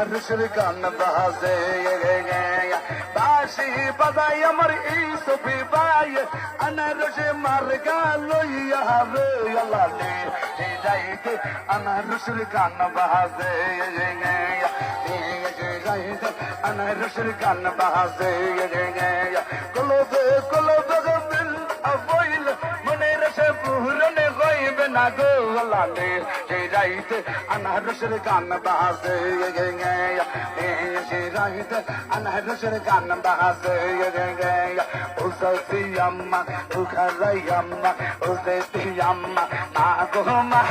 আনারসের গান বাজে বাঁশি বাজাই আমার এই সফি ভাই আনারসে মার লইয়া রে আল্লাহ যাইতে আনারসের গান বাজে যাইতে আনারসের গান বাজে কলবে কলবে দিল বইল মনের সে পুরনে গইবে না গো আল্লাহ যাইতে আনারসের গান বাজে যাইতে আনারসের গান বাজে ও সফি আম্মা ও খারাই আম্মা ও দেতি আম্মা মা গো মা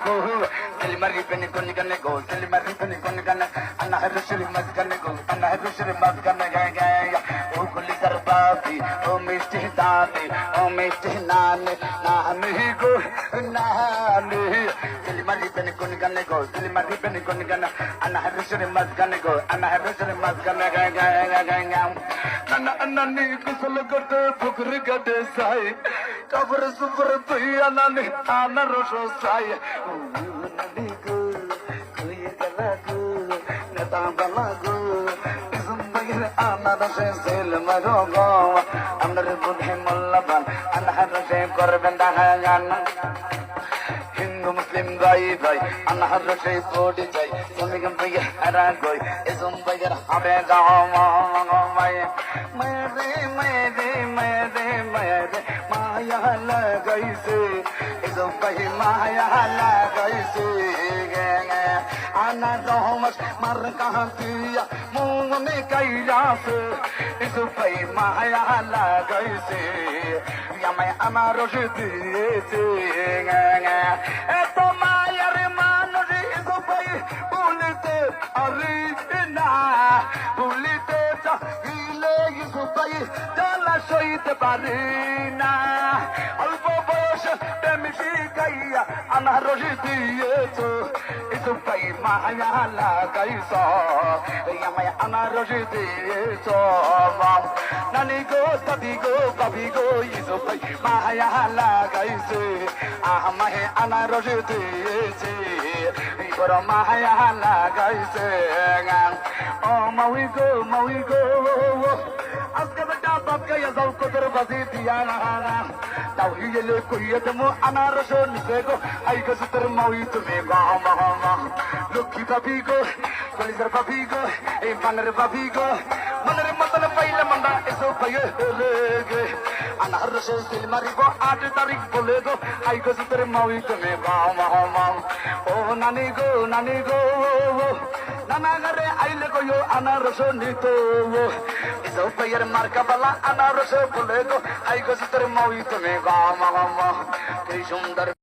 গো দিল মারি বনি কোন গানে গো দিল মারি বনি কোন গানে আনারসের মজগানে গো আনারসের মজগানে ও গুলি দরবাবি ও মিষ্টি দাদি ও মিষ্টি নানি নানি গো নানি দিল মারি বনি কোন গানে গো দিল মারি বনি কোন গানে আনারসের মজগানে গো আনারসের মজগানে নানি কুসল করতে ফুকর গডে সাই কবর সুবর তুই নানি আনারস সাই নানি গো তুই গলা গো নেতা বালা গো জিন্দগির আনারসে সেল মারো গো আমার বুদ্ধি মোল্লাবান আনারসে করবেন দাহাগান হিন্দু মুসলিম গাই ভাই আনারসে পড়ে যাই তুমি ভাই হারা গই এজম ভাইয়ের হবে যাও মায়ে মেরে মেরে মেরে মেরে মায়া লাগাইছে এজম ভাই মায়া লাগাইছে আনারস মার কাহিয়া মুখ মে কাইরাছে এজম ভাই মায়া লাগাইছে আমায় আনারস দিয়েছে এত মায়ার মানুষ এজম ভাই বলতে আরে না বলিতে চাইলে এজম ভাই জ্বালা সইতে পারি না অল্প বয়স প্রেম শিখাইয়া আনারস দিয়েছ এজম ভাই মায়া লাগাইছ আমায় আনারস দিয়েছ নানি গো দাদি গো বাবি গো এজম ভাই মায়া লাগাইছে আমায় আনারস দিয়েছে বড় মায়া লাগাইছে ও মাউই গো আজকে বেটা বাপ গাইয়া যাও কতর বাজি দিয়া না তাও হিলে কইয়ে দেবো আনারস নিছে গো আই গো তোর মাউই তুমি লক্ষ্মী বাবি গো কলিজার বাবি গো এই মানের বাবি গো মনের মতন পাইলে মন্দা এসো পাইয়ে গে আনারস দিল মারিব 8 তারিখ বলে গো আই গো তোর মাউই তুমি ও নানি গো নানা ঘরে আইলে গো আনারস নিত এসো পাইয়ের মার্কা বালা আনারস বলে গো আই গো তোর মাউই তুমি কি সুন্দর